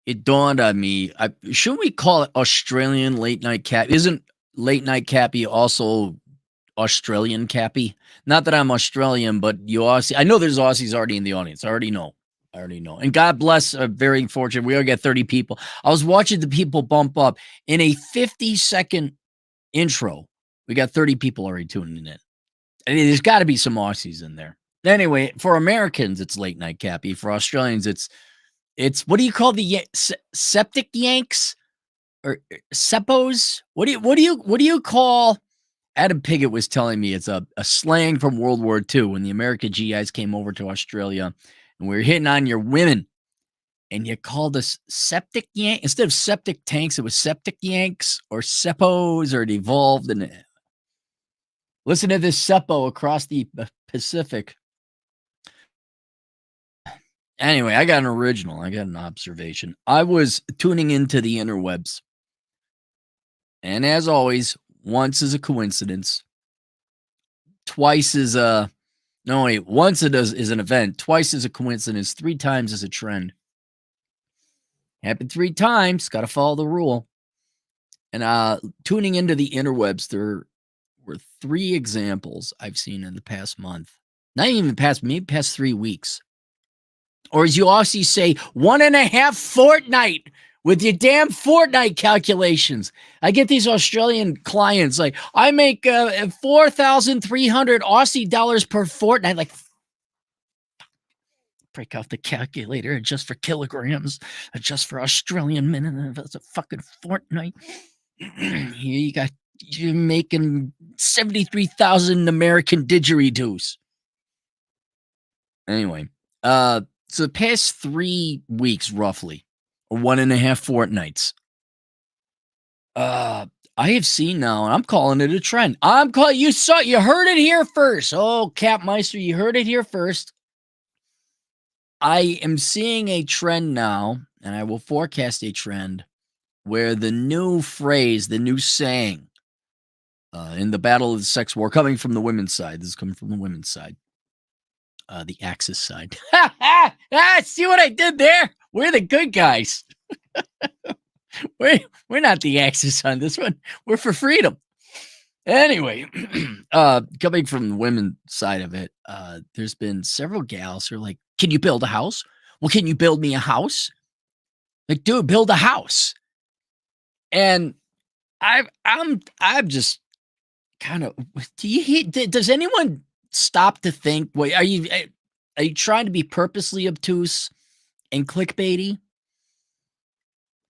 It dawned on me, shouldn't we call it Australian late night cap? Isn't late night Cappy also Australian Cappy? Not that I'm Australian, but you Aussie. I know there's Aussies already in the audience. I already know. And God bless, very fortunate. We all get 30 people. I was watching the people bump up in a 50-second intro. We got 30 people already tuning in. And there's got to be some Aussies in there. Anyway, for Americans, it's late night Cappy. For Australians, it's what do you call the septic yanks or seppos? What do you call? Adam Piggott was telling me it's a slang from World War II when the American GIs came over to Australia and we were hitting on your women, and you called us septic yank instead of septic tanks. It was septic yanks or seppos, or it evolved. And listen to this seppo across the Pacific. Anyway, I got an original. I got an observation. I was tuning into the interwebs. And as always, once is a coincidence. Twice is once is an event. Twice is a coincidence. 3 times is a trend. Happened 3 times. Got to follow the rule. And tuning into the interwebs, there were 3 examples I've seen in the past month. Not even maybe past 3 weeks. Or as you Aussies say, 1.5 fortnight with your damn fortnight calculations. I get these Australian clients like, I make 4,300 Aussie dollars per fortnight. Like, break out the calculator, adjust for kilograms, adjust for Australian minute. That's a fucking fortnight. Here you're making 73,000 American didgeridoos. Anyway, so the past 3 weeks, roughly, or 1.5 fortnights, I have seen now, and I'm calling it a trend. You heard it here first. Oh, Capmeister, you heard it here first. I am seeing a trend now, and I will forecast a trend where the new phrase, the new saying, in the battle of the sex war, coming from the women's side. This is coming from the women's side. The Axis side. See what I did there? We're the good guys. We're not the Axis on this one. We're for freedom. Anyway, coming from the women's side of it, there's been several gals who are like, can you build a house? Well, can you build me a house? Like, dude, build a house. And I'm just kind of, does anyone stop to think, wait, are you trying to be purposely obtuse and clickbaity?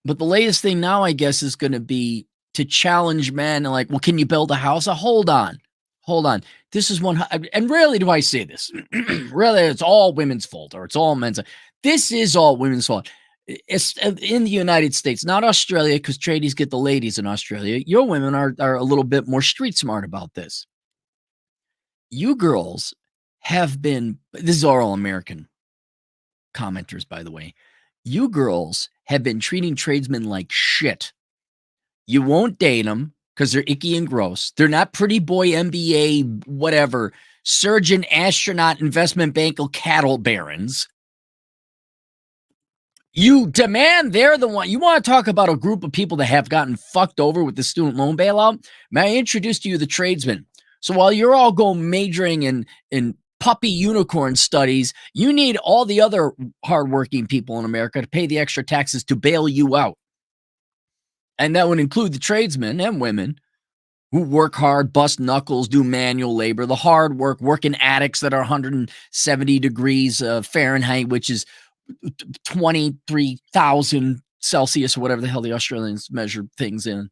But the latest thing now, I guess, is going to be to challenge men and like, well, can you build a house? Hold on. This is one, and rarely do I say this. Really, it's all women's fault or it's all men's. This is all women's fault. It's in the United States, not Australia, because tradies get the ladies in Australia. Your women are a little bit more street smart about this. You girls have been, this is all American commenters, by the way. You girls have been treating tradesmen like shit. You won't date them because they're icky and gross. They're not pretty boy, MBA, whatever, surgeon, astronaut, investment banker, cattle barons. You demand they're the one. You want to talk about a group of people that have gotten fucked over with the student loan bailout? May I introduce to you the tradesmen? So while you're all going majoring in puppy unicorn studies, you need all the other hardworking people in America to pay the extra taxes to bail you out. And that would include the tradesmen and women who work hard, bust knuckles, do manual labor, the hard work in attics that are 170 degrees Fahrenheit, which is 23,000 Celsius or whatever the hell the Australians measure things in.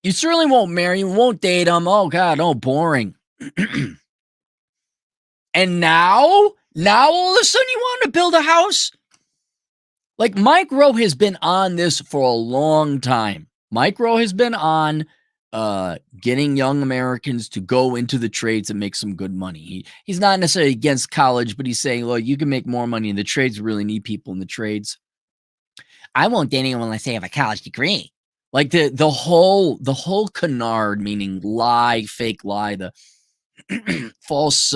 You certainly won't marry him, won't date him. Oh, God, oh, boring. And now all of a sudden you want to build a house? Like Mike Rowe has been on this for a long time. Mike Rowe has been on getting young Americans to go into the trades and make some good money. He's not necessarily against college, but he's saying, look, you can make more money in the trades. We really need people in the trades. I won't date anyone unless they have a college degree. Like the whole canard, meaning lie, fake lie, the false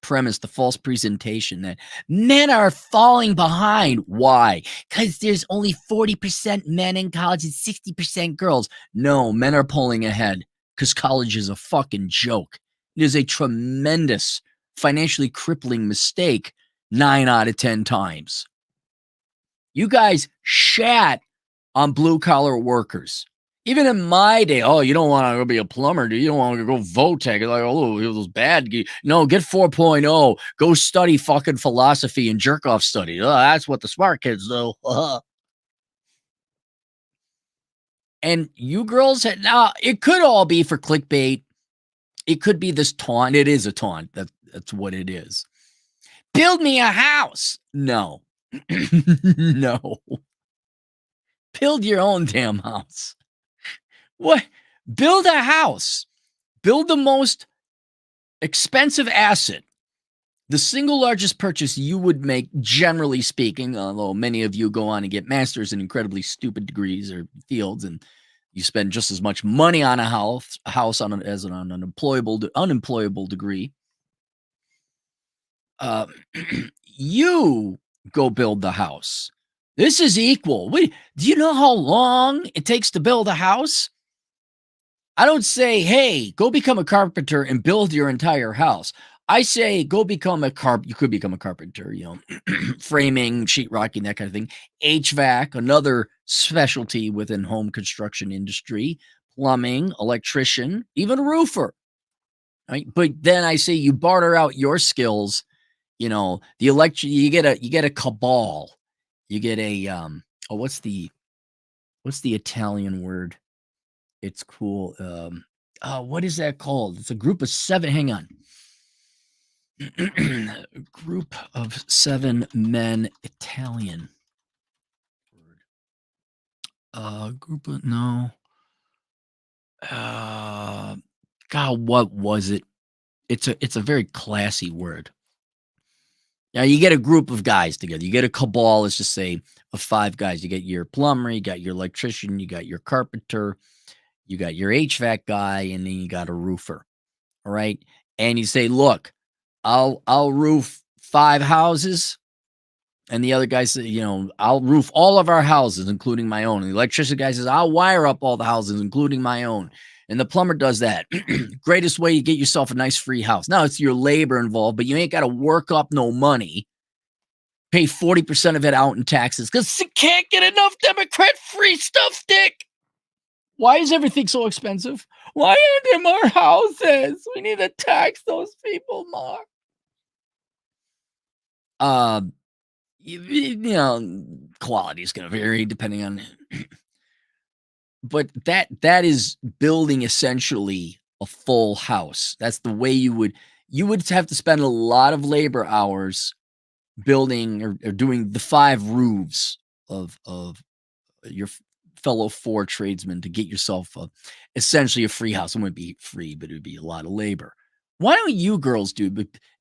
premise, the false presentation that men are falling behind. Why? Because there's only 40% men in college and 60% girls. No, men are pulling ahead because college is a fucking joke. It is a tremendous, financially crippling mistake 9 out of 10 times. You guys shat on blue-collar workers. Even in my day, oh, you don't want to go be a plumber, do you? You don't want to go Votech. Like, oh, those bad. No, get 4.0. Go study fucking philosophy and jerk-off study. Oh, that's what the smart kids do. And you girls, now it could all be for clickbait. It could be this taunt. It is a taunt. That's what it is. Build me a house. No. No. Build your own damn house. What? Build a house. Build the most expensive asset. The single largest purchase you would make, generally speaking, although many of you go on and get masters in incredibly stupid degrees or fields, and you spend just as much money on a house as on an unemployable degree. You go build the house. This is equal. Do you know how long it takes to build a house? I don't say, hey, go become a carpenter and build your entire house. I say, go become you could become a carpenter, framing, sheetrocking, that kind of thing. HVAC, another specialty within home construction industry, plumbing, electrician, even a roofer. Right? But then I say you barter out your skills. The you get a cabal. You get a what's the Italian word? It's cool. What is that called? It's a group of 7. Hang on. Group of 7 men. Italian word. Group of no. God, what was it? It's a very classy word. Now you get a group of guys together. You get a cabal, let's just say, of 5 guys. You get your plumber, you got your electrician, you got your carpenter, you got your HVAC guy, and then you got a roofer. All right. And you say, look, I'll roof 5 houses. And the other guy says, I'll roof all of our houses, including my own. And the electricity guy says, I'll wire up all the houses, including my own. And the plumber does that. Greatest way to get yourself a nice free house. Now it's your labor involved, but you ain't got to work up no money. Pay 40% of it out in taxes because you can't get enough Democrat free stuff, Dick. Why is everything so expensive? Why aren't there more houses? We need to tax those people more. Quality is going to vary depending on. But that is building essentially a full house. That's the way you would have to spend a lot of labor hours building or doing the 5 roofs of your fellow 4 tradesmen to get yourself essentially a free house. It wouldn't be free, but it would be a lot of labor. Why don't you girls do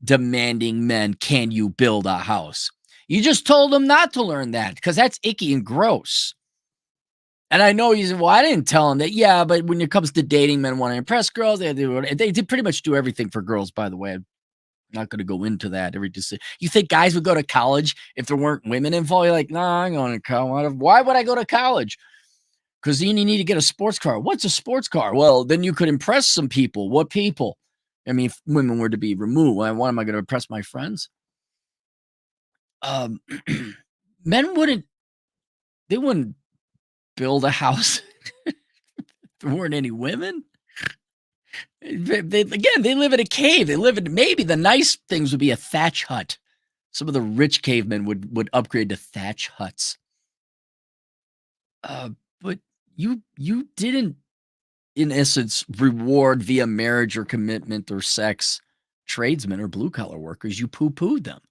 demanding men, can you build a house? You just told them not to learn that because that's icky and gross. And I know you said, well, I didn't tell him that. Yeah, but when it comes to dating, men want to impress girls. They pretty much do everything for girls, by the way. I'm not going to go into that. You think guys would go to college if there weren't women involved? You're like, nah, I'm going to college. Why would I go to college? Because you need to get a sports car. What's a sports car? Well, then you could impress some people. What people? I mean, if women were to be removed, why am I going to impress my friends? Men wouldn't build a house if there weren't any women. They live in a cave. They live in, maybe the nice things would be a thatch hut Some of the rich cavemen would upgrade to thatch huts. Uh, but you didn't, in essence, reward via marriage or commitment or sex tradesmen or blue collar workers. You poo pooed them.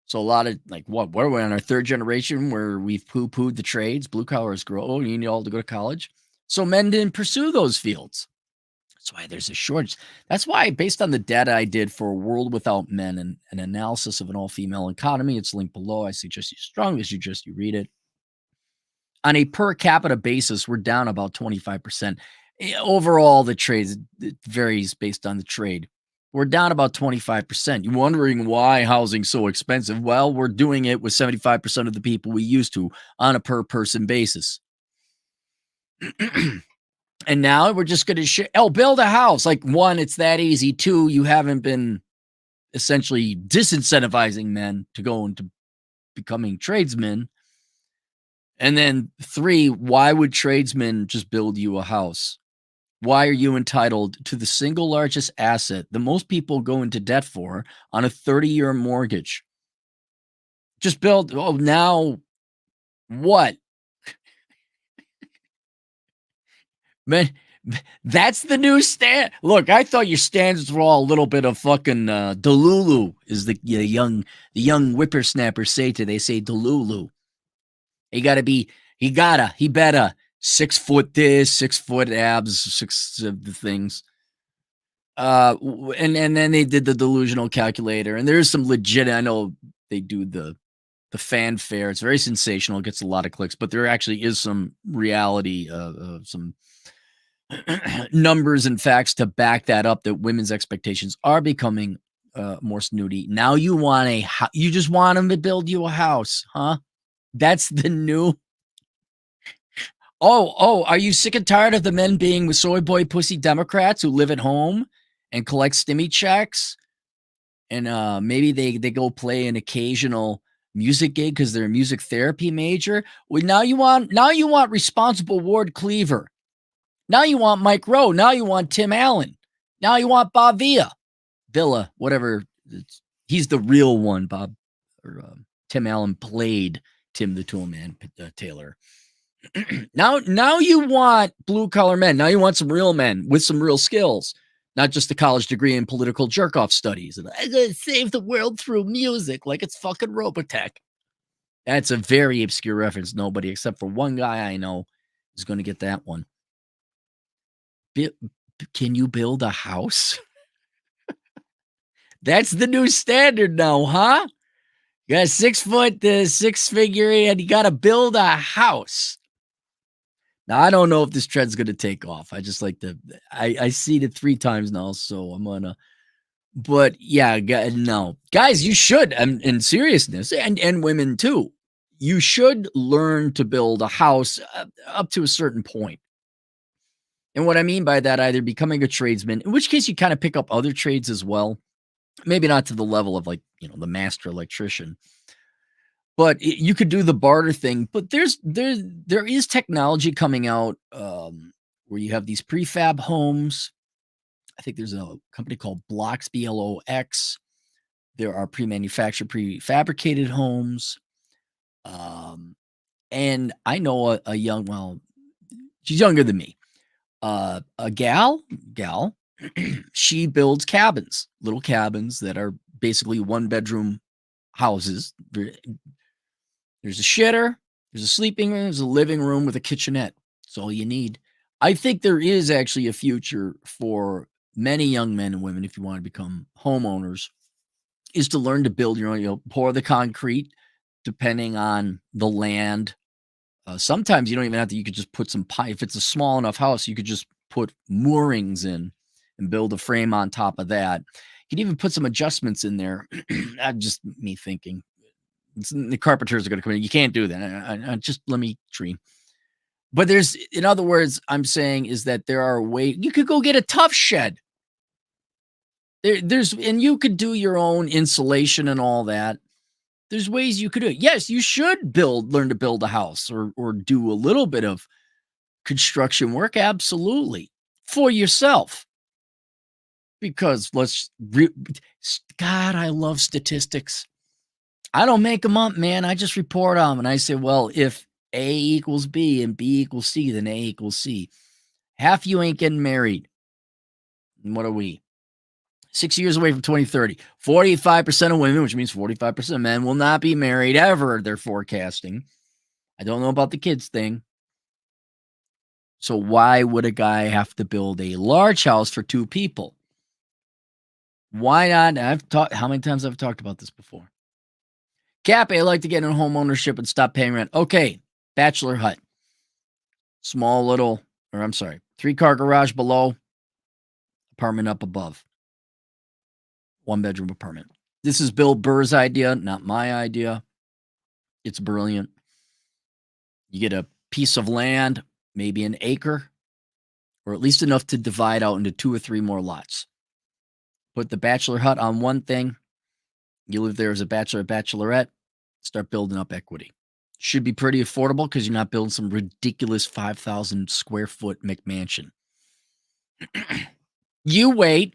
So a lot of like what are we on our third generation where we've poo pooed the trades? Blue collars grow. Oh, you need all to go to college. So men didn't pursue those fields. That's why there's a shortage. That's why, based on the data I did for A World Without Men and an analysis of an all-female economy, it's linked below. I strongly suggest you read it. On a per capita basis, we're down about 25%. Overall, the trades, it varies based on the trade. We're down about 25%. You're wondering why housing's so expensive? Well, we're doing it with 75% of the people we used to on a per person basis. And now we're just going to build a house. Like, one, it's that easy. Two, you haven't been essentially disincentivizing men to go into becoming tradesmen. And then three, why would tradesmen just build you a house? Why are you entitled to the single largest asset that most people go into debt for on a 30-year mortgage? Just build. Oh, now what? Man, that's the new stand. Look, I thought your standards were all a little bit of fucking Delulu, is the young whippersnappers say to. They say Delulu. He better 6 foot this, 6 foot abs, 6 of the things. And then they did the delusional calculator, and there's some legit. I know they do the fanfare. It's very sensational. It gets a lot of clicks, but there actually is some reality, some numbers and facts to back that up, that women's expectations are becoming more snooty. Now you just want them to build you a house, huh? That's the new. Oh, are you sick and tired of the men being with soy boy pussy Democrats who live at home and collect stimmy checks? And maybe they go play an occasional music gig because they're a music therapy major. Well, now you want responsible Ward Cleaver. Now you want Mike Rowe. Now you want Tim Allen. Now you want Bob Villa, whatever. He's the real one. Bob or Tim Allen played Tim the Toolman Taylor. Now you want blue collar men. Now you want some real men with some real skills, not just a college degree in political jerk off studies. And I'm gonna save the world through music like it's fucking Robotech. That's a very obscure reference. Nobody except for one guy I know is going to get that one. Can you build a house? That's the new standard now, huh? You got a 6 foot, 6 figure, and you got to build a house. Now, I don't know if this trend's going to take off. I just like I seen it 3 times now, so I'm going to, but yeah, no. Guys, you should, in seriousness, and women too, you should learn to build a house up to a certain point. And what I mean by that, either becoming a tradesman, in which case you kind of pick up other trades as well. Maybe not to the level of like, the master electrician, but you could do the barter thing. But there is technology coming out where you have these prefab homes. I think there's a company called Blocks, BLOX. There are pre-manufactured, prefabricated homes. And I know a young, well, she's younger than me. A gal, she builds little cabins that are basically 1-bedroom houses. There's a shitter, there's a sleeping room, there's a living room with a kitchenette. That's all you need. I think there is actually a future for many young men and women, if you want to become homeowners, is to learn to build your own, pour the concrete, depending on the land. Sometimes you don't even have to, you could just put some pipe. If it's a small enough house, you could just put moorings in and build a frame on top of that. You can even put some adjustments in there. That's just me thinking. The carpenters are going to come in. You can't do that. Just let me dream. But in other words, I'm saying is that there are ways you could go get a tough shed. And you could do your own insulation and all that. There's ways you could do it. Yes, you should learn to build a house or do a little bit of construction work. Absolutely. For yourself. Because God, I love statistics. I don't make them up, man. I just report them. And I say, well, if A equals B and B equals C, then A equals C. Half you ain't getting married. And what are we? 6 years away from 2030. 45% of women, which means 45% of men, will not be married ever, they're forecasting. I don't know about the kids thing. So why would a guy have to build a large house for two people? Why not? How many times I've talked about this before? Cappy, I like to get in home ownership and stop paying rent. Okay, bachelor hut. Small little, or I'm sorry, 3-car garage below, apartment up above. 1-bedroom apartment. This is Bill Burr's idea, not my idea. It's brilliant. You get a piece of land, maybe an acre, or at least enough to divide out into 2 or 3 more lots. Put the bachelor hut on one thing. You live there as a bachelor or bachelorette. Start building up equity. Should be pretty affordable because you're not building some ridiculous 5,000 square foot McMansion. You wait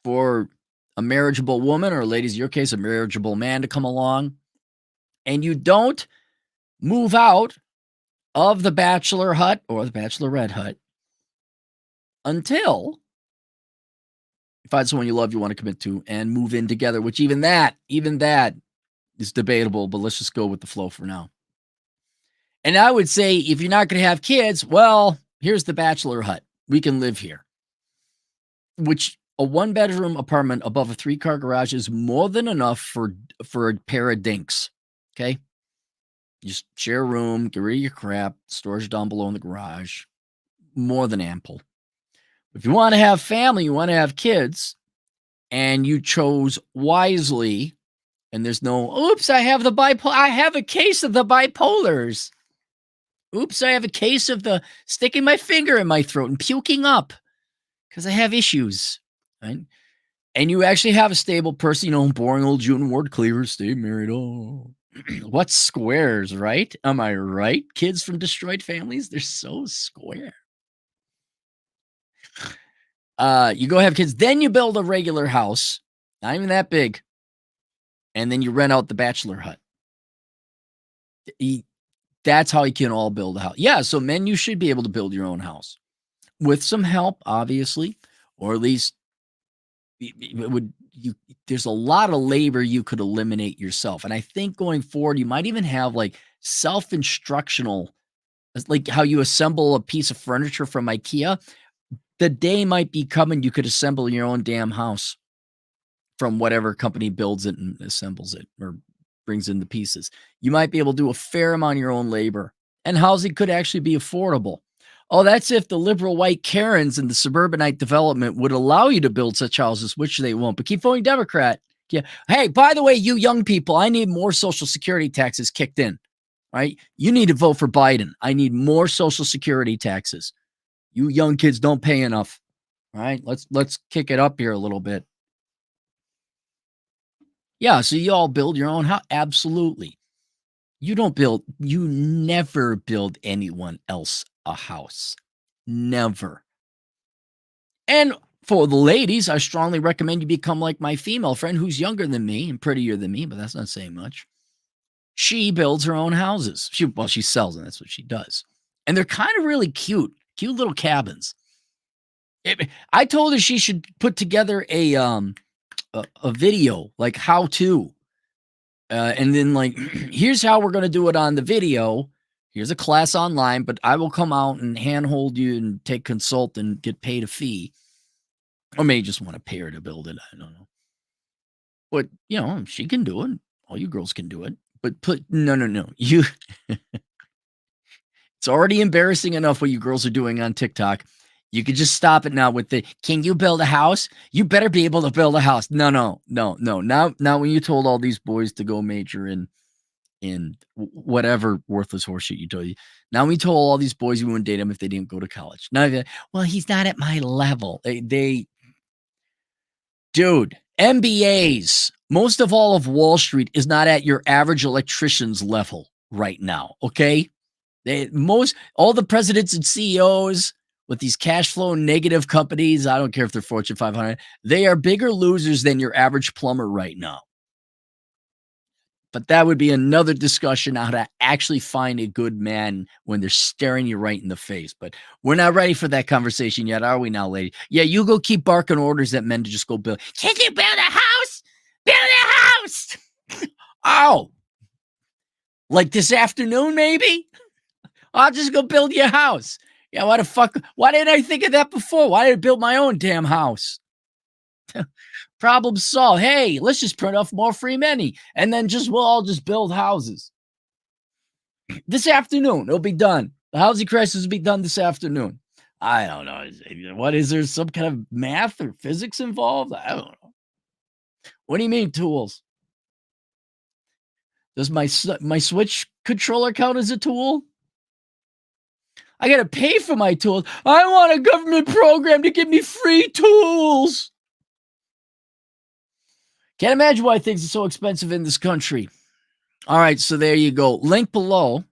for a marriageable woman, or ladies, in your case, a marriageable man to come along, and you don't move out of the bachelor hut or the bachelorette hut until you find someone you love, you want to commit to, and move in together, which even that is debatable, but let's just go with the flow for now. And I would say if you're not going to have kids, well, here's the bachelor hut. We can live here. Which a 1-bedroom apartment above a 3-car garage is more than enough for a pair of dinks. Okay? Just share a room, get rid of your crap, storage down below in the garage. More than ample. If you want to have family, you want to have kids, and you chose wisely, and there's no, oops, I have a case of the bipolars. Oops, I have a case of the sticking my finger in my throat and puking up because I have issues, right? And you actually have a stable person, boring old June Ward Cleaver, stay married. Oh, what's squares, right? Am I right? Kids from destroyed families, they're so square. You go have kids, then you build a regular house, not even that big, and then you rent out the bachelor hut. That's how you can all build a house. Yeah, so men, you should be able to build your own house with some help, obviously, or at least there's a lot of labor you could eliminate yourself. And I think going forward, you might even have like self-instructional, like how you assemble a piece of furniture from IKEA. The day might be coming you could assemble your own damn house from whatever company builds it and assembles it or brings in the pieces. You might be able to do a fair amount of your own labor, and housing could actually be affordable. Oh, that's if the liberal white Karens in the suburbanite development would allow you to build such houses, which they won't. But keep voting Democrat. Yeah. Hey, by the way, you young people, I need more Social Security taxes kicked in. Right? You need to vote for Biden. I need more Social Security taxes. You young kids don't pay enough. All right? Let's kick it up here a little bit. Yeah, so you all build your own house. Absolutely. You never build anyone else a house. Never. And for the ladies, I strongly recommend you become like my female friend who's younger than me and prettier than me, but that's not saying much. She builds her own houses. She sells them. That's what she does. And they're kind of really cute little cabins. I told her she should put together a video, like how to. And then like, here's how we're going to do it on the video. Here's a class online, but I will come out and handhold you and take consult and get paid a fee. Or maybe just want to pay her to build it. I don't know. But, she can do it. All you girls can do it. But no. You, it's already embarrassing enough what you girls are doing on TikTok. You could just stop it now with the, can you build a house? You better be able to build a house. No. Now when you told all these boys to go major in whatever worthless horseshit you told you. Now we told all these boys you wouldn't date him if they didn't go to college. Now, well, he's not at my level. Dude, MBAs, most of all of Wall Street is not at your average electrician's level right now, okay? All the presidents and CEOs with these cash flow negative companies, I don't care if they're Fortune 500, they are bigger losers than your average plumber right now. But that would be another discussion on how to actually find a good man when they're staring you right in the face. But we're not ready for that conversation yet, are we now, lady? Yeah, you go keep barking orders at men to just go build. Can you build a house? Build a house! Oh, like this afternoon, maybe? I'll just go build you a house. Yeah, why the fuck? Why didn't I think of that before? Why did I build my own damn house? Problem solved. Hey, let's just print off more free money, and then we'll all just build houses this afternoon. It'll be done. The housing crisis will be done this afternoon. I don't know. What is there some kind of math or physics involved? I don't know. What do you mean tools? Does my Switch controller count as a tool? I gotta pay for my tools. I want a government program to give me free tools. Can't imagine why things are so expensive in this country. All right, so there you go. Link below,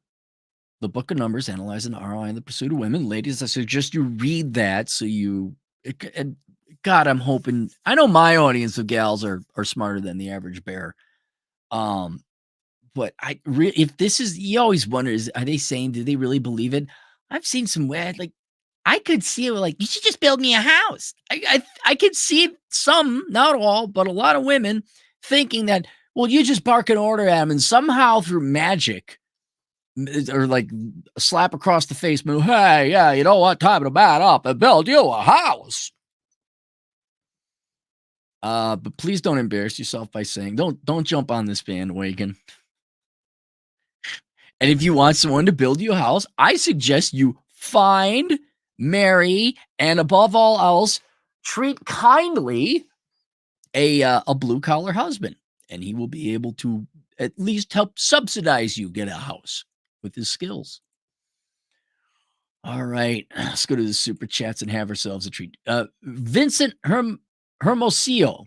the book of numbers, analyzing ROI in the pursuit of women. Ladies, I suggest you read that so you. God, I'm hoping. I know my audience of gals are smarter than the average bear. But if this is, you always wonder, are they saying, do they really believe it? I've seen some weird, like, I could see it like, you should just build me a house. I could see some, not all, but a lot of women thinking that, well, you just bark an order at them and somehow through magic or like a slap across the face, move, hey, yeah, you know what, time to bat up and build you a house. But please don't embarrass yourself by saying, don't jump on this bandwagon. And if you want someone to build you a house, I suggest you find, marry, and above all else, treat kindly a blue collar husband, and he will be able to at least help subsidize you get a house with his skills. All right, let's go to the super chats and have ourselves a treat. Vincent Hermosillo.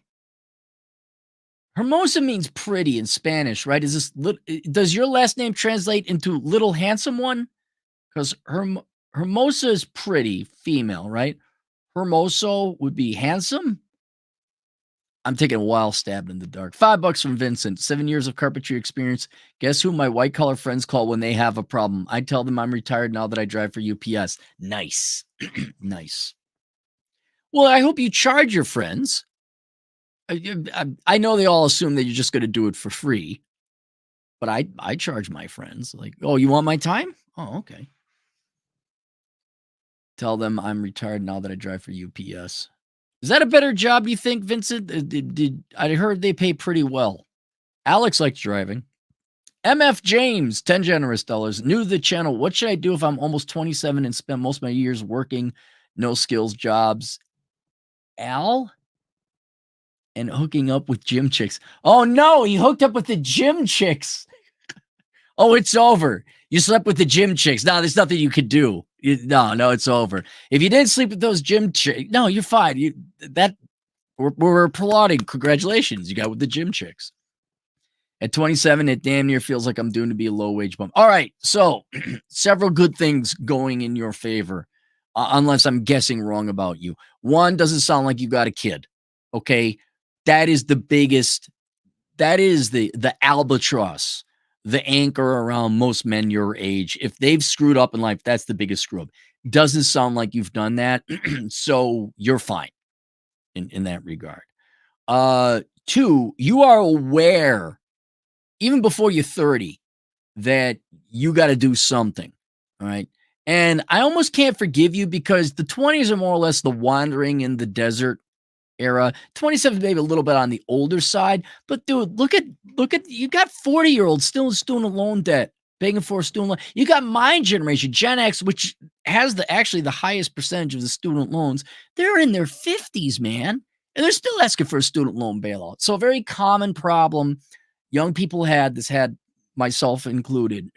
Hermosa means pretty in Spanish, right? Does your last name translate into little handsome one? Because Hermosa is pretty, female, right? Hermoso would be handsome. I'm taking a wild stab in the dark. $5 from Vincent. 7 years of carpentry experience. Guess who my white collar friends call when they have a problem? I tell them I'm retired now that I drive for UPS. Nice. Nice. Well, I hope you charge your friends. I know they all assume that you're just going to do it for free, but I charge my friends. Like, oh, you want my time? Oh, okay. Tell them I'm retired now that I drive for UPS. Is that a better job, you think, Vincent? I heard they pay pretty well. Alex likes driving. MF James, 10 generous dollars. New to the channel. What should I do if I'm almost 27 and spent most of my years working no skills jobs? Al? And hooking up with gym chicks. Oh, no, he hooked up with the gym chicks. Oh, it's over. You slept with the gym chicks. No, there's nothing you could do. No, it's over. If you didn't sleep with those gym chicks, no, you're fine. We're applauding. Congratulations. You got with the gym chicks. At 27, it damn near feels like I'm due to be a low-wage bum. All right, so several good things going in your favor, unless I'm guessing wrong about you. One, doesn't sound like you got a kid, okay? That is the biggest, that is the albatross, the anchor around most men your age. If they've screwed up in life, that's the biggest screw up. Doesn't sound like you've done that, so you're fine in that regard. Two, you are aware, even before you're 30, that you got to do something, all right? And I almost can't forgive you because the 20s are more or less the wandering in the desert era. 27 maybe a little bit on the older side, but dude, look at you got 40-year-olds still in student loan debt, begging for a student loan. You got my generation, Gen X, which has actually the highest percentage of the student loans. They're in their 50s, man, and they're still asking for a student loan bailout. So a very common problem young people had myself included.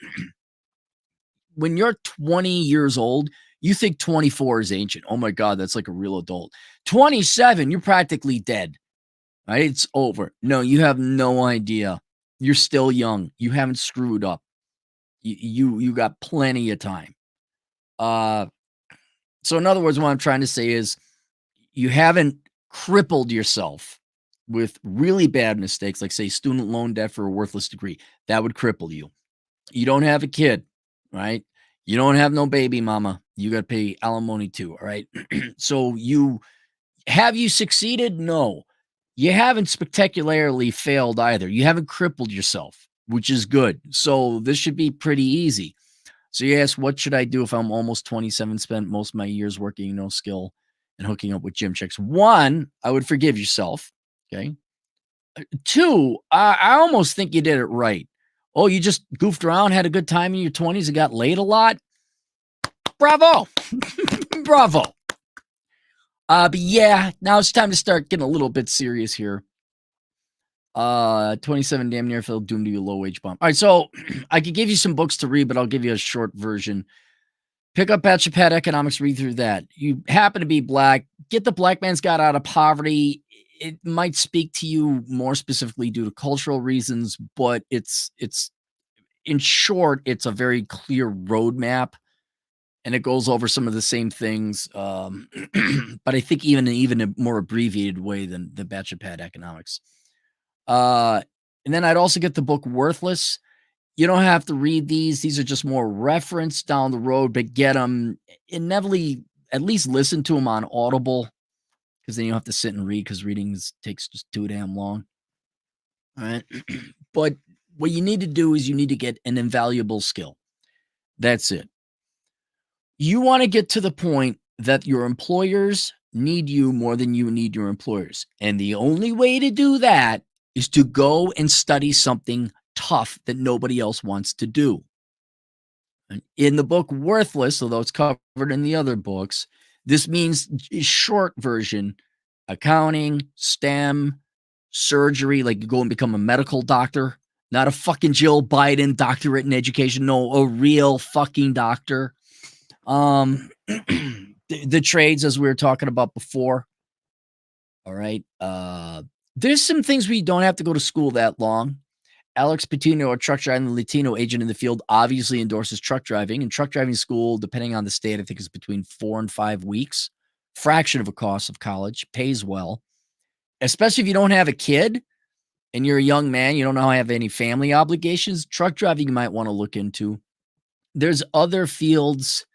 When you're 20 years old, you think 24 is ancient. Oh my God, that's like a real adult. 27, you're practically dead, right? It's over. No, you have no idea. You're still young. You haven't screwed up. You got plenty of time. So in other words, what I'm trying to say is you haven't crippled yourself with really bad mistakes, like say student loan debt for a worthless degree, that would cripple you. You don't have a kid, right? You don't have no baby mama. You got to pay alimony too. All right. So you succeeded? No. You haven't spectacularly failed either. You haven't crippled yourself, which is good. So this should be pretty easy. So you ask, what should I do if I'm almost 27, spent most of my years working no skill and hooking up with gym chicks? One, I would forgive yourself. Okay. Two, I almost think you did it right. Oh, you just goofed around, had a good time in your 20s and got laid a lot? Bravo. Bravo. But yeah, now it's time to start getting a little bit serious here. 27 damn near fell doomed to a low wage bump. All right, so I could give you some books to read, but I'll give you a short version. Pick up Bachelor Economics, read through that. You happen to be black, get the Black Man's Guide Out of Poverty. It might speak to you more specifically due to cultural reasons, but it's in short, it's a very clear roadmap, and it goes over some of the same things, but I think even a more abbreviated way than the Bachelor Economics. And then I'd also get the book Worthless. You don't have to read these. These are just more reference down the road, but get them inevitably, at least listen to them on Audible, because then you don't have to sit and read because reading takes just too damn long. All right. But what you need to do is you need to get an invaluable skill. That's it. You want to get to the point that your employers need you more than you need your employers. And the only way to do that is to go and study something tough that nobody else wants to do. And in the book Worthless, although it's covered in the other books, this means short version: accounting, STEM, surgery, like you go and become a medical doctor, not a fucking Jill Biden doctorate in education. No, a real fucking doctor. The trades, as we were talking about before. All right. There's some things we don't have to go to school that long. Alex Patino, a truck driving Latino agent in the field, obviously endorses truck driving. And truck driving school, depending on the state, I think is between 4 and 5 weeks. Fraction of a cost of college, pays well. Especially if you don't have a kid and you're a young man, you don't have any family obligations. Truck driving you might want to look into. There's other fields.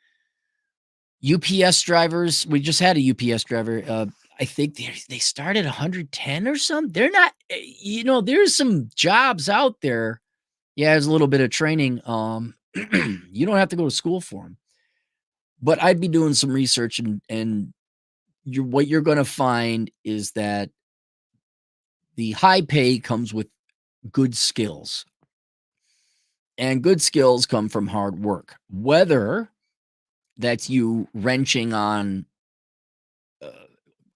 UPS drivers, we just had a UPS driver. I think they started 110 or something. They're not, there's some jobs out there. Yeah, there's a little bit of training. You don't have to go to school for them. But I'd be doing some research, and what you're going to find is that the high pay comes with good skills. And good skills come from hard work. Whether that's you wrenching on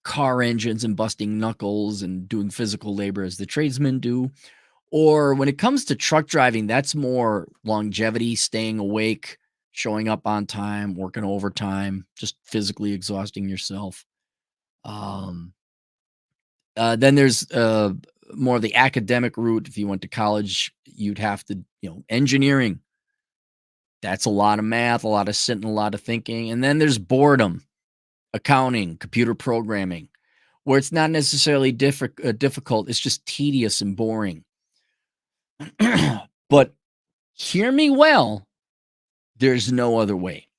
car engines and busting knuckles and doing physical labor as the tradesmen do. Or when it comes to truck driving, that's more longevity, staying awake, showing up on time, working overtime, just physically exhausting yourself. Then there's more of the academic route. If you went to college, you'd have to, engineering. That's a lot of math, a lot of sitting, a lot of thinking. And then there's boredom. Accounting, computer programming, where it's not necessarily difficult. It's just tedious and boring. But hear me well, there's no other way.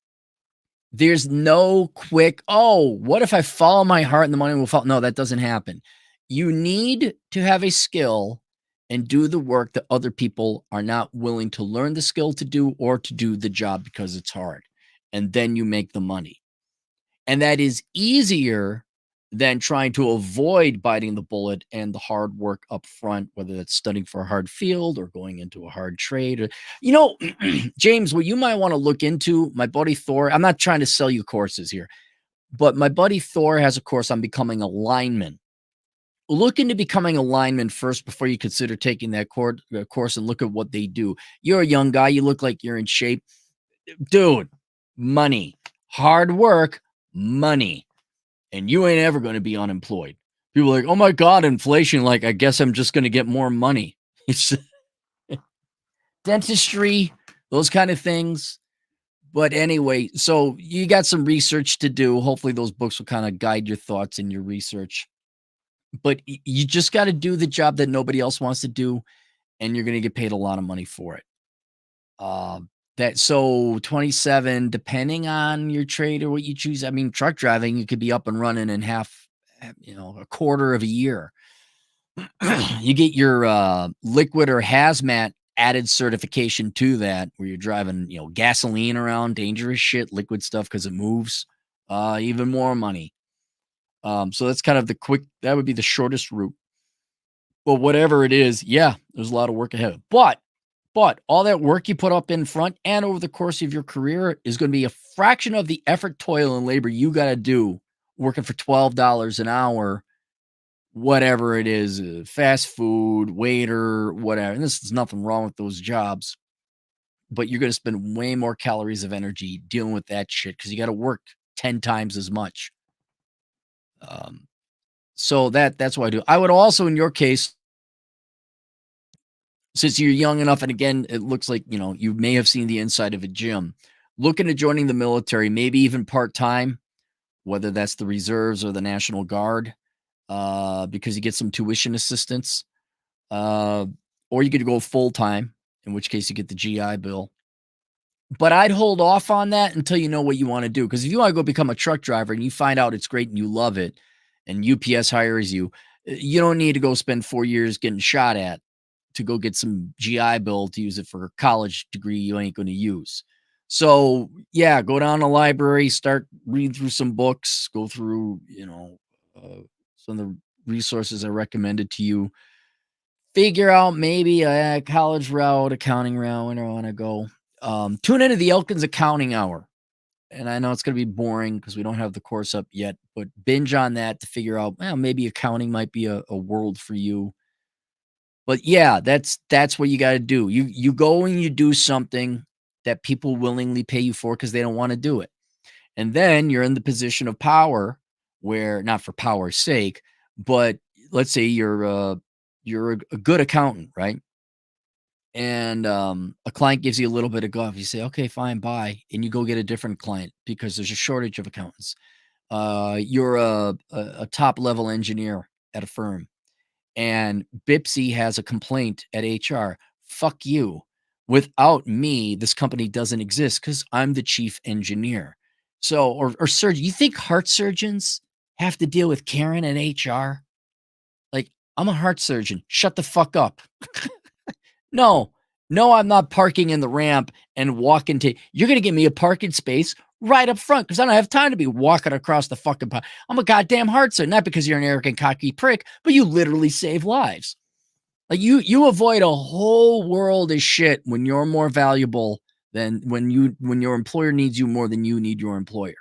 There's no quick, what if I follow my heart and the money will follow? No, that doesn't happen. You need to have a skill and do the work that other people are not willing to learn the skill to do or to do the job because it's hard. And then you make the money. And that is easier than trying to avoid biting the bullet and the hard work up front, whether that's studying for a hard field or going into a hard trade. James, what you might want to look into, my buddy Thor, I'm not trying to sell you courses here, but my buddy Thor has a course on becoming a lineman. Look into becoming a lineman first before you consider taking that course and look at what they do. You're a young guy. You look like you're in shape. Dude, money, hard work, money, and you ain't ever going to be unemployed. People are like, oh my God, inflation. Like, I guess I'm just going to get more money. It's dentistry, those kind of things. But anyway, so you got some research to do. Hopefully those books will kind of guide your thoughts and your research. but you just got to do the job that nobody else wants to do, and you're going to get paid a lot of money for it. That so 27, depending on your trade or what you choose. I mean, truck driving, you could be up and running in a quarter of a year. You get your liquid or hazmat added certification to that, where you're driving, gasoline around, dangerous shit, liquid stuff because it moves. Even more money. So that's kind of that would be the shortest route. But whatever it is, yeah, there's a lot of work ahead. But all that work you put up in front and over the course of your career is going to be a fraction of the effort, toil, and labor you got to do working for $12 an hour, whatever it is, fast food, waiter, whatever. And this is nothing wrong with those jobs, but you're going to spend way more calories of energy dealing with that shit because you got to work 10 times as much. So that's what I do. I would also, in your case, since you're young enough, and again, it looks like, you may have seen the inside of a gym, looking at joining the military, maybe even part-time, whether that's the reserves or the National Guard, because you get some tuition assistance, or you could go full-time, in which case you get the GI Bill. But I'd hold off on that until you know what you want to do. Because if you want to go become a truck driver and you find out it's great and you love it, and UPS hires you, you don't need to go spend 4 years getting shot at to go get some GI Bill to use it for a college degree you ain't going to use. So yeah, go down to the library, start reading through some books, go through, some of the resources I recommended to you. Figure out maybe a college route, accounting route, where I want to go. Tune into the Elkins Accounting Hour. And I know it's going to be boring because we don't have the course up yet, but binge on that to figure out, well, maybe accounting might be a world for you. But yeah, that's what you got to do. You go and you do something that people willingly pay you for because they don't want to do it. And then you're in the position of power where, not for power's sake, but let's say you're a good accountant, right? And a client gives you a little bit of guff. You say, okay, fine, bye. And you go get a different client because there's a shortage of accountants. You're a top level engineer at a firm, and Bipsy has a complaint at HR. Fuck you. Without me, this company doesn't exist because I'm the chief engineer. So, or surgeon, you think heart surgeons have to deal with Karen at HR? Like, I'm a heart surgeon. Shut the fuck up. No, no, I'm not parking in the ramp and walking to. You're going to give me a parking space right up front because I don't have time to be walking across the fucking. I'm a goddamn heart surgeon, not because you're an arrogant, cocky prick, but you literally save lives. Like you avoid a whole world of shit when you're more valuable than when your employer needs you more than you need your employer.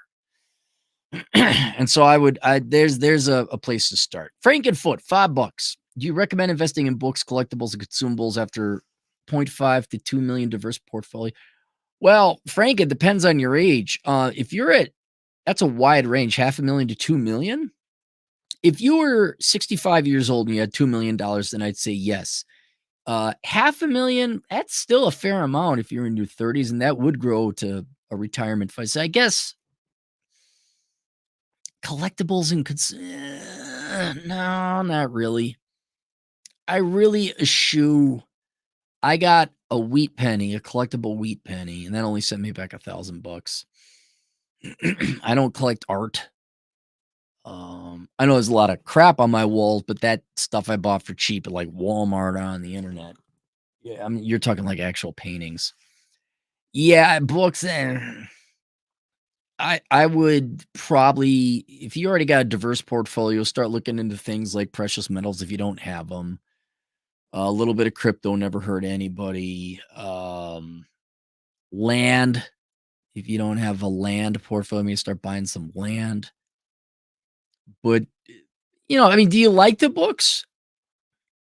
And so there's a place to start. Frankenfoot, $5. Do you recommend investing in books, collectibles, and consumables after 0.5 to 2 million diverse portfolio? Well, Frank, it depends on your age. If you're that's a wide range, 500,000 to 2 million. If you were 65 years old and you had $2 million, then I'd say yes. 500,000, that's still a fair amount if you're in your 30s, and that would grow to a retirement fund. So I guess collectibles and no, not really. I really eschew. I got a wheat penny, a collectible wheat penny, and that only sent me back $1,000. I don't collect art. I know there's a lot of crap on my walls, but that stuff I bought for cheap at like Walmart on the internet. Yeah, I mean, you're talking like actual paintings. Yeah, books. I would probably, if you already got a diverse portfolio, start looking into things like precious metals if you don't have them. A little bit of crypto never hurt anybody. Land, if you don't have a land portfolio, maybe start buying some land. But I mean, do you like the books?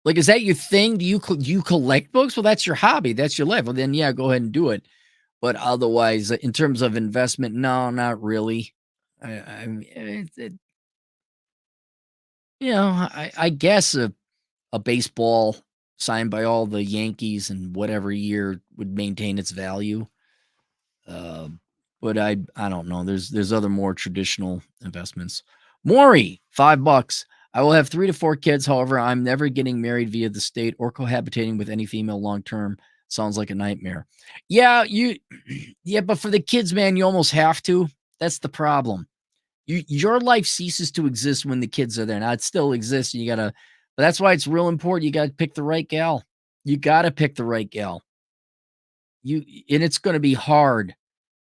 Like, is that your thing? Do you collect books? Well, that's your hobby. That's your life. Well, then yeah, go ahead and do it. But otherwise, in terms of investment, no, not really. I mean, I guess a baseball signed by all the Yankees in whatever year would maintain its value. But I don't know. There's other more traditional investments. Maury, $5. I will have 3 to 4 kids. However, I'm never getting married via the state or cohabitating with any female long term. Sounds like a nightmare. Yeah, yeah, but for the kids, man, you almost have to. That's the problem. Your life ceases to exist when the kids are there. Now it still exists. You gotta, but that's why it's real important. You gotta pick the right gal. You gotta pick the right gal. And it's gonna be hard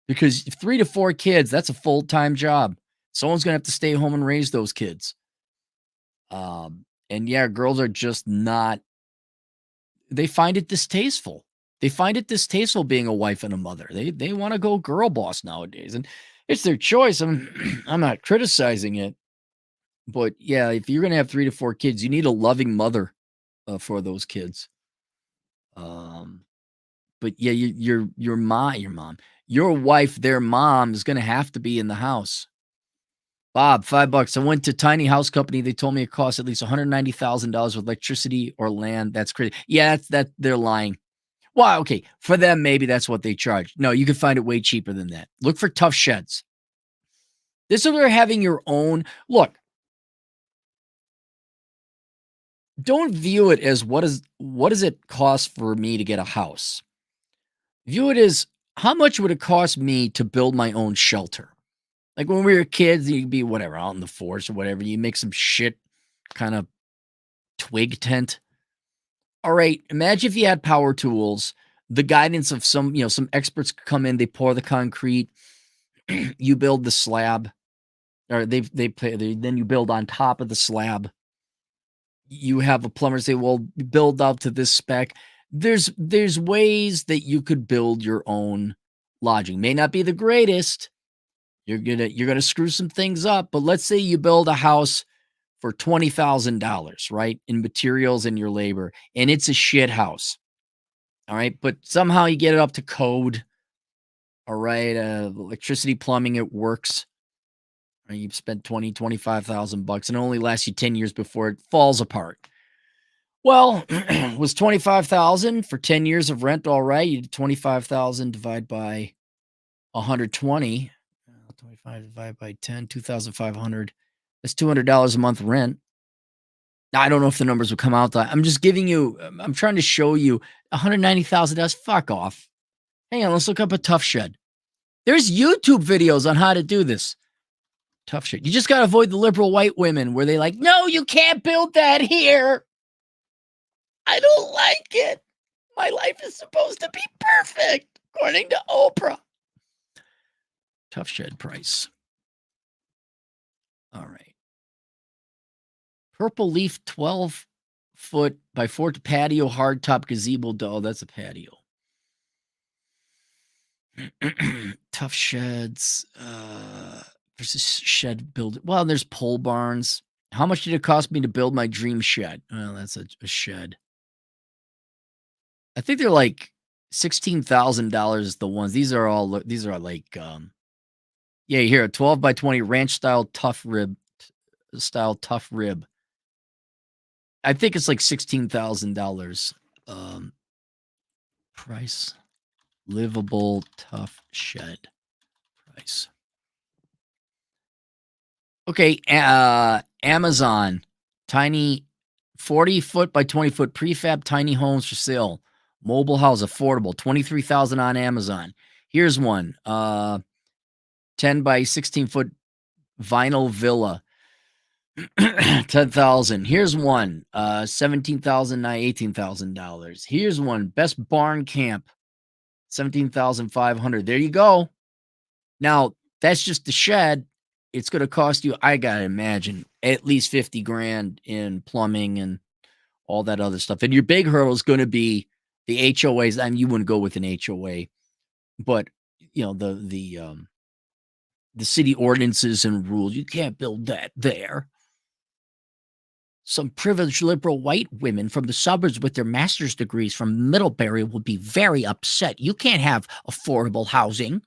because 3 to 4 kids, that's a full-time job. Someone's gonna have to stay home and raise those kids. And yeah, girls are just not, they find it distasteful. They find it distasteful being a wife and a mother. They want to go girl boss nowadays. And it's their choice. I'm not criticizing it. But yeah, if you're gonna have 3 to 4 kids, you need a loving mother for those kids. Um, but yeah, your wife, their mom is gonna have to be in the house. Bob, $5. I went to tiny house company. They told me it costs at least $190,000 with electricity or land. That's crazy. Yeah, that they're lying. Well, okay, for them maybe that's what they charge. No, you can find it way cheaper than that. Look for tough sheds. This is where having your own look. Don't view it as what does it cost for me to get a house? View it as how much would it cost me to build my own shelter? Like when we were kids, you'd be whatever out in the forest or whatever. You make some shit kind of twig tent. All right, imagine if you had power tools, the guidance of some experts come in, they pour the concrete, you build the slab, or then you build on top of the slab. You have a plumber say, well, build up to this spec. There's ways that you could build your own lodging. May not be the greatest. You're gonna screw some things up, but let's say you build a house for $20,000, right? In materials and your labor, and it's a shit house. All right, but somehow you get it up to code. All right, electricity, plumbing, it works. Right, you've spent 25,000 bucks and it only lasts you 10 years before it falls apart. Well, was 25,000 for 10 years of rent all right? You did 25,000 divided by 120. 25 divided by 10, 2,500. That's $200 a month rent. Now, I don't know if the numbers will come out. I'm just giving you, I'm trying to show you $190,000. Fuck off. Hang on, let's look up a tough shed. There's YouTube videos on how to do this. Tough shit. You just got to avoid the liberal white women where they like, no, you can't build that here. I don't like it. My life is supposed to be perfect, according to Oprah. Tough shed price. All right. Purple leaf 12-foot by 4 patio hardtop gazebo. Oh, that's a patio. Tough sheds. There's a shed build. Well, there's pole barns. How much did it cost me to build my dream shed? Well, that's a shed. I think they're like $16,000. The ones. These are like, yeah, here, a 12 by 20 ranch style tough rib. I think it's like $16,000. Price. Livable tough shed price. Okay, Amazon, tiny 40-foot by 20-foot prefab tiny homes for sale. Mobile house, affordable, $23,000 on Amazon. Here's one, 10 by 16-foot vinyl villa, $10,000. Here's one, $17,000, $18,000. Here's one, best barn camp, $17,500. There you go. Now that's just the shed. It's going to cost you, I got to imagine, at least 50 grand in plumbing and all that other stuff. And your big hurdle is going to be the HOAs. I mean, you wouldn't go with an HOA, but the city ordinances and rules. You can't build that there. Some privileged liberal white women from the suburbs with their master's degrees from Middlebury would be very upset. You can't have affordable housing.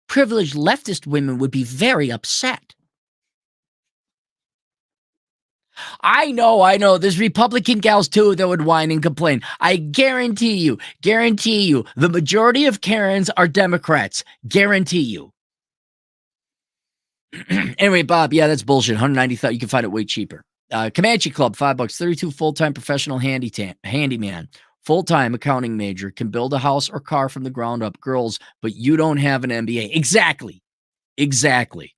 Privileged leftist women would be very upset. I know. There's Republican gals too that would whine and complain. I guarantee you, the majority of Karens are Democrats. Guarantee you. Anyway, Bob, yeah, that's bullshit. $190,000. You can find it way cheaper. Comanche Club, $5, 32 full-time professional handyman, full-time accounting major, can build a house or car from the ground up. Girls, but you don't have an MBA. Exactly. Exactly.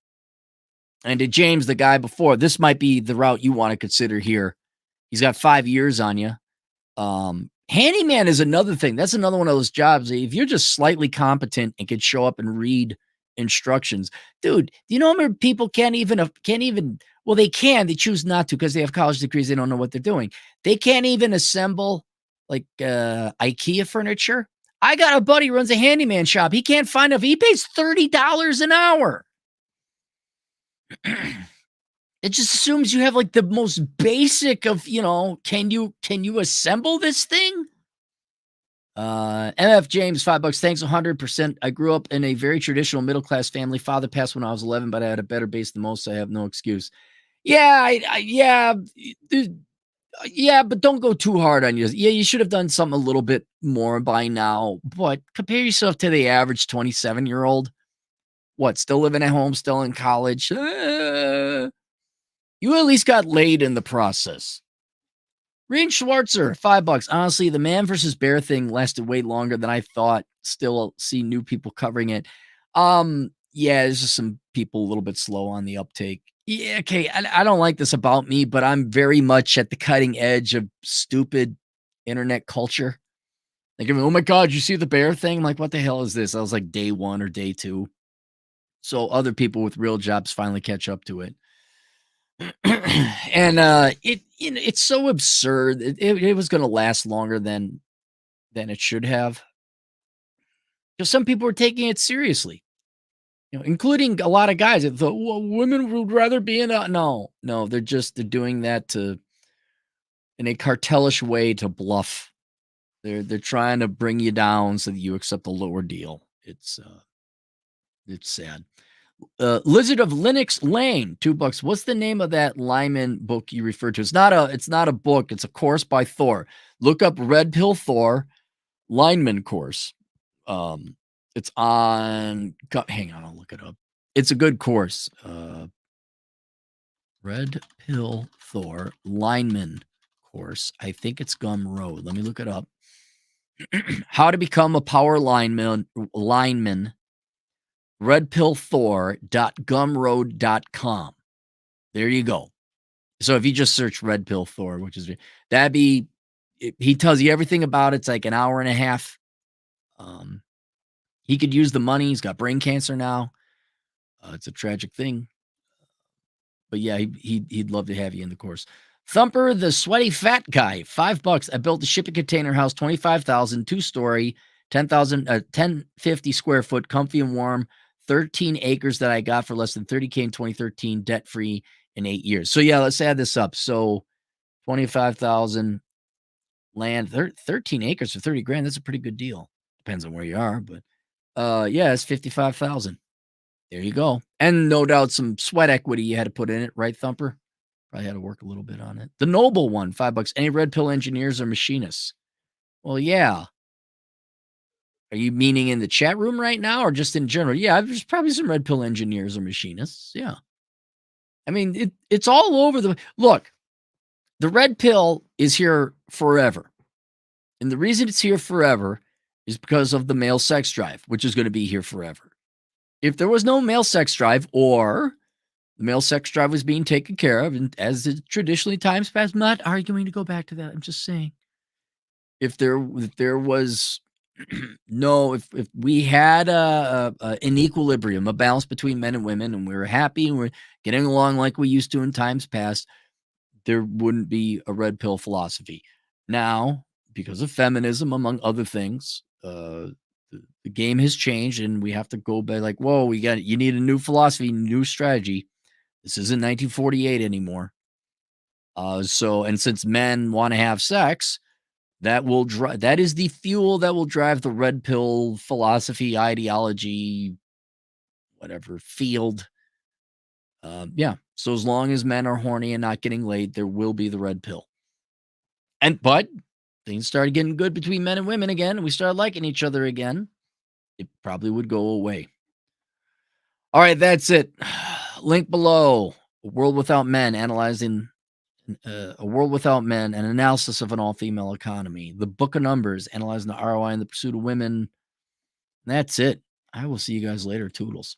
And to James, the guy before, this might be the route you want to consider here. He's got 5 years on you. Handyman is another thing. That's another one of those jobs. If you're just slightly competent and can show up and read instructions, dude, do you know how many people can't even, well, they can, they choose not to because they have college degrees. They don't know what they're doing. They can't even assemble like IKEA furniture. I got a buddy who runs a handyman shop. He can't find enough. He pays $30 an hour. It just assumes you have like the most basic of, can you assemble this thing? MF James, $5. Thanks 100%. I grew up in a very traditional middle-class family. Father passed when I was 11, but I had a better base than most. So I have no excuse. Yeah, yeah, but don't go too hard on you. Yeah, you should have done something a little bit more by now, but compare yourself to the average 27-year-old. What, still living at home, still in college? You at least got laid in the process. Reen Schwartzer, $5. Honestly, the man versus bear thing lasted way longer than I thought. Still see new people covering it. Yeah, there's just some people a little bit slow on the uptake. Yeah, okay, I don't like this about me, but I'm very much at the cutting edge of stupid internet culture. Like, oh my God, you see the bear thing? I'm like, what the hell is this? I was like day 1 or day 2. So other people with real jobs finally catch up to it. And it's so absurd. It was going to last longer than it should have. Because some people were taking it seriously, including a lot of guys that thought, well, women would rather be in a no. They're doing that in a cartelish way to bluff. They're trying to bring you down so that you accept a lower deal. It's sad. Lizard of Linux Lane, $2. What's the name of that Lyman book you referred to? It's not a book. It's a course by Thor. Look up Red Pill Thor lineman course. It's on. Hang on, I'll look it up. It's a good course. Red Pill Thor lineman course. I think it's Gumroad. Let me look it up. How to become a power lineman. redpillthor.gumroad.com. There you go. So if you just search Red Pill Thor, he tells you everything about it. It's like an hour and a half. He could use the money. He's got brain cancer now. It's a tragic thing. But yeah, he'd love to have you in the course. Thumper, the sweaty fat guy, $5. I built a shipping container house, 25,000, 2-story, 1050 square foot, comfy and warm, 13 acres that I got for less than $30K in 2013, debt free in 8 years. So yeah, let's add this up. So 25,000 land, 13 acres for 30 grand. That's a pretty good deal. Depends on where you are, but yeah, it's 55,000. There you go. And no doubt some sweat equity you had to put in it, right, Thumper? Probably had to work a little bit on it. The Noble one, $5. Any Red Pill engineers or machinists? Well, yeah. Are you meaning in the chat room right now or just in general? Yeah, there's probably some Red Pill engineers or machinists. Yeah. I mean, it's all over the... Look, the Red Pill is here forever. And the reason it's here forever is because of the male sex drive, which is going to be here forever. If there was no male sex drive, or the male sex drive was being taken care of, and as it traditionally times past, I'm not arguing to go back to that. I'm just saying, if there was no, if we had an equilibrium, a balance between men and women, and we were happy and we're getting along like we used to in times past, there wouldn't be a red pill philosophy. Now, because of feminism, among other things, the game has changed, and we have to go back like, whoa, you need a new philosophy, new strategy. This isn't 1948 anymore. So, and since men want to have sex, that is the fuel that will drive the red pill philosophy, ideology, whatever field. Yeah. So as long as men are horny and not getting laid, there will be the red pill. But things started getting good between men and women again, and we started liking each other again, it probably would go away. All right, that's it. Link below. A World Without Men, analyzing A World Without Men, an analysis of an all-female economy, the Book of Numbers, analyzing the ROI in the pursuit of women. That's it. I will see you guys later. Toodles.